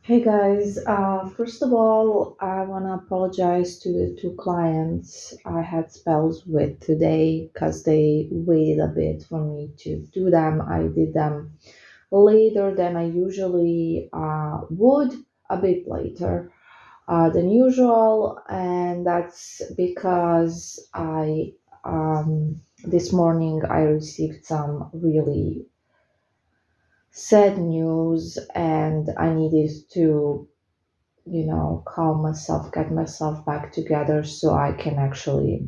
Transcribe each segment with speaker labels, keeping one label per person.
Speaker 1: Hey guys, first of all, I want to apologize to the two clients I had spells with today because they waited a bit for me to do them. I did them later than I usually would, a bit later than usual, and that's because this morning I received some really sad news and I needed to calm myself, get myself back together so I can actually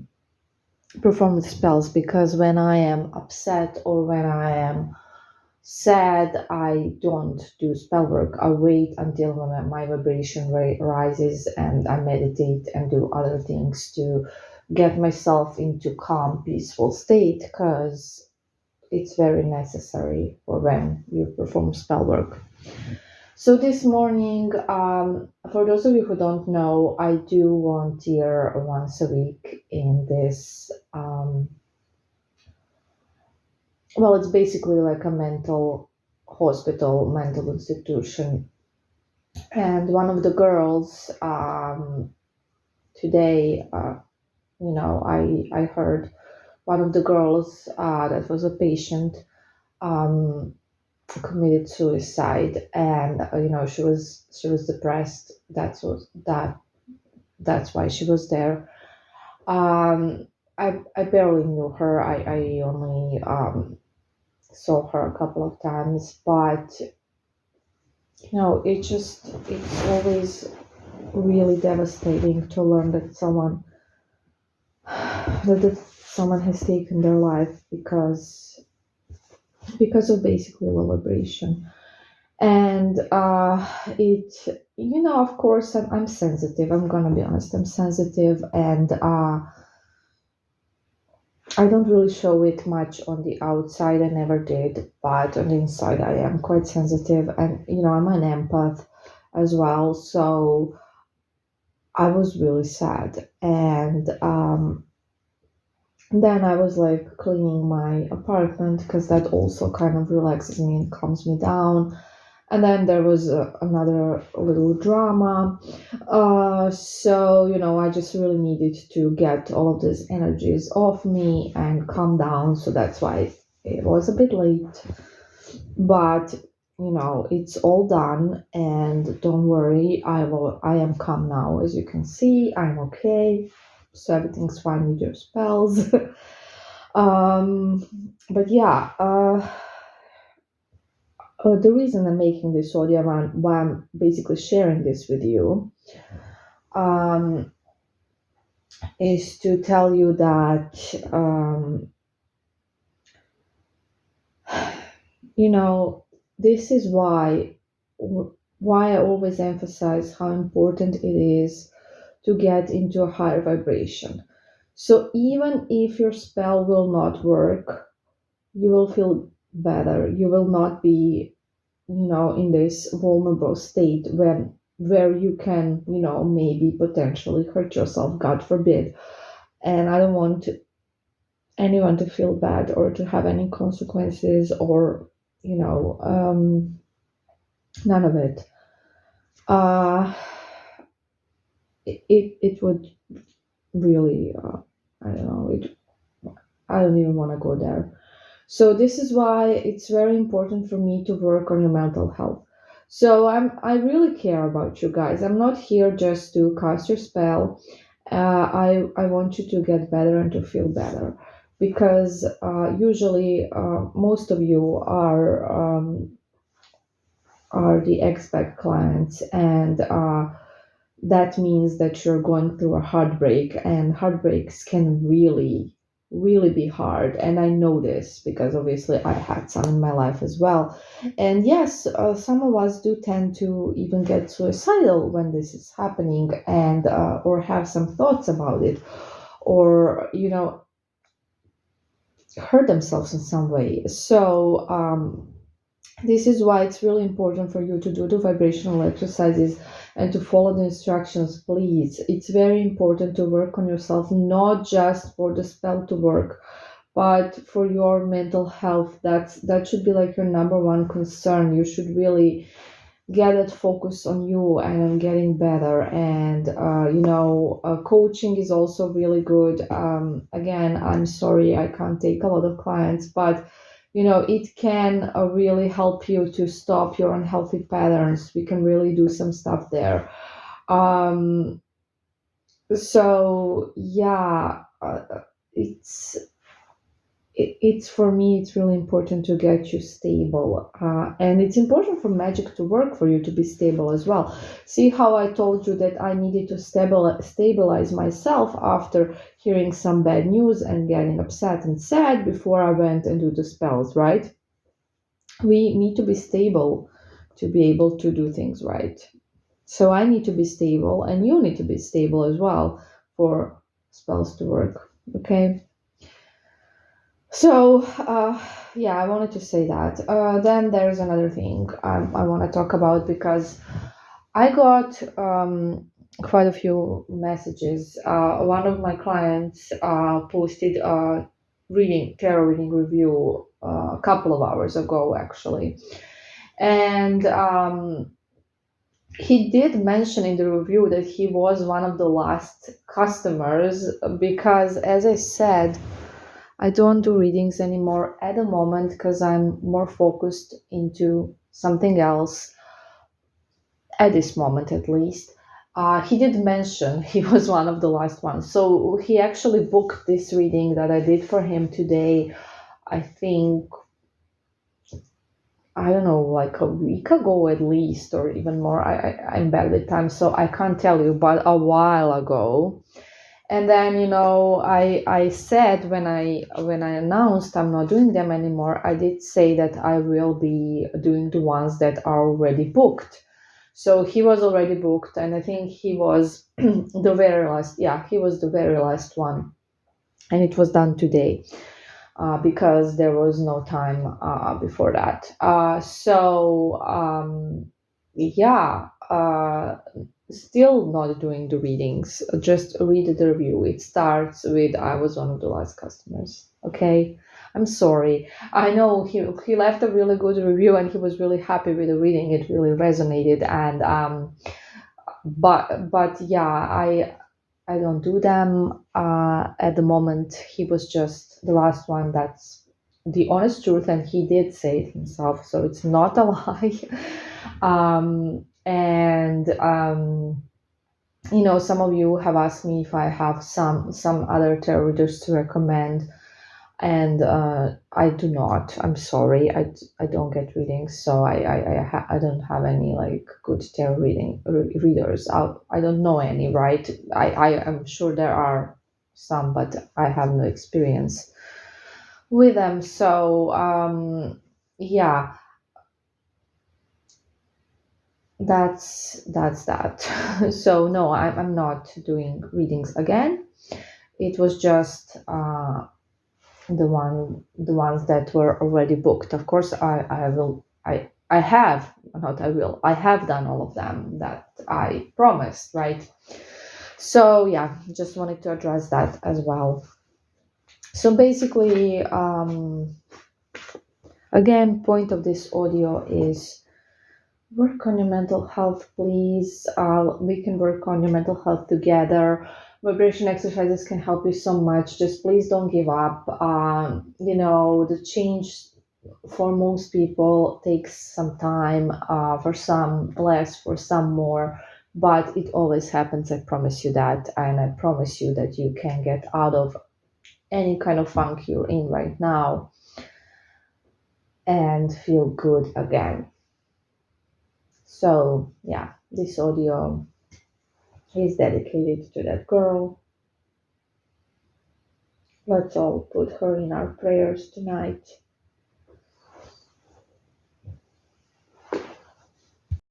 Speaker 1: perform the spells. Because when I am upset or when I am sad, I don't do spell work. I wait until my vibration rises and I meditate and do other things to get myself into calm, peaceful state because it's very necessary for when you perform spell work. So this morning, for those of you who don't know, I do volunteer once a week in this. Well, it's basically like a mental hospital, mental institution. And one of the girls today, I heard one of the girls that was a patient um, committed suicide, and she was depressed. That's why she was there. I barely knew her. I only saw her a couple of times, but it's always really devastating to learn that that someone has taken their life because of basically low vibration. And it of course I'm sensitive. I'm gonna be honest. I'm sensitive, and I don't really show it much on the outside. I never did, but on the inside, I am quite sensitive, and I'm an empath as well. So I was really sad, and then I was like cleaning my apartment because that also kind of relaxes me and calms me down. And then there was another little drama. So, I just really needed to get all of these energies off me and calm down. So that's why it was a bit late. But, it's all done. And don't worry, I am calm now. As you can see, I'm okay. So everything's fine with your spells. But yeah, the reason I'm making this audio and why I'm basically sharing this with you um, is to tell you that you know this is why I always emphasize how important it is to get into a higher vibration. So even if your spell will not work, you will feel better. You will not be in this vulnerable state where you can maybe potentially hurt yourself, god forbid. And I don't want anyone to feel bad or to have any consequences or you know um none of it. uh it would really I don't know it I don't even want to go there. So this is why it's very important for me to work on your mental health. So I really care about you guys. I'm not here just to cast your spell. I want you to get better and to feel better, because usually most of you are the expert clients, and that means that you're going through a heartbreak, and heartbreaks can really be hard. And I know this because obviously I had some in my life as well. And yes, some of us do tend to even get suicidal when this is happening, and or have some thoughts about it, or hurt themselves in some way. So this is why it's really important for you to do the vibrational exercises and to follow the instructions, please. It's very important to work on yourself, not just for the spell to work, but for your mental health. That should be like your number one concern. You should really get that focus on you and on getting better. And coaching is also really good. Again, I'm sorry I can't take a lot of clients, but it can really help you to stop your unhealthy patterns. We can really do some stuff there. So yeah, it's it's for me, it's really important to get you stable, and it's important for magic to work for you to be stable as well. See how I told you that I needed to stabilize myself after hearing some bad news and getting upset and sad before I went and do the spells, right? We need to be stable to be able to do things right. So I need to be stable, and you need to be stable as well for spells to work. Okay. So, yeah, I wanted to say that. Then there's another thing I want to talk about, because I got quite a few messages. One of my clients posted a tarot reading review a couple of hours ago, actually. And he did mention in the review that he was one of the last customers, because, as I said, I don't do readings anymore at the moment because I'm more focused into something else at this moment, at least. He did mention he was one of the last ones. So he actually booked this reading that I did for him today, I think, I don't know, like a week ago at least, or even more. I'm bad with time, so I can't tell you, but a while ago. And then, I said, when I announced I'm not doing them anymore, I did say that I will be doing the ones that are already booked. So he was already booked, and I think he was the very last. Yeah, he was the very last one, and it was done today, because there was no time before that. Yeah, still not doing the readings. Just read the review. It starts with, I was one of the last customers. Okay. I'm sorry. I know he left a really good review, and he was really happy with the reading. It really resonated. And but yeah, I don't do them at the moment. He was just the last one. That's the honest truth, and he did say it himself, so it's not a lie. And some of you have asked me if I have some other tarot readers to recommend, and I do not. I'm sorry, I don't get readings, so I don't have any like good tarot readers out. I don't know any, right? I am sure there are some, but I have no experience with them. So yeah, that's that. So no, I'm not doing readings again. It was just the ones that were already booked. Of course, I have, not I will, I have done all of them that I promised, right? So yeah, just wanted to address that as well. So basically, again, point of this audio is work on your mental health, please. We can work on your mental health together. Vibration exercises can help you so much. Just please don't give up. The change for most people takes some time, for some less, for some more, but it always happens. I promise you that. And I promise you that you can get out of any kind of funk you're in right now and feel good again. So, yeah, this audio is dedicated to that girl. Let's all put her in our prayers tonight.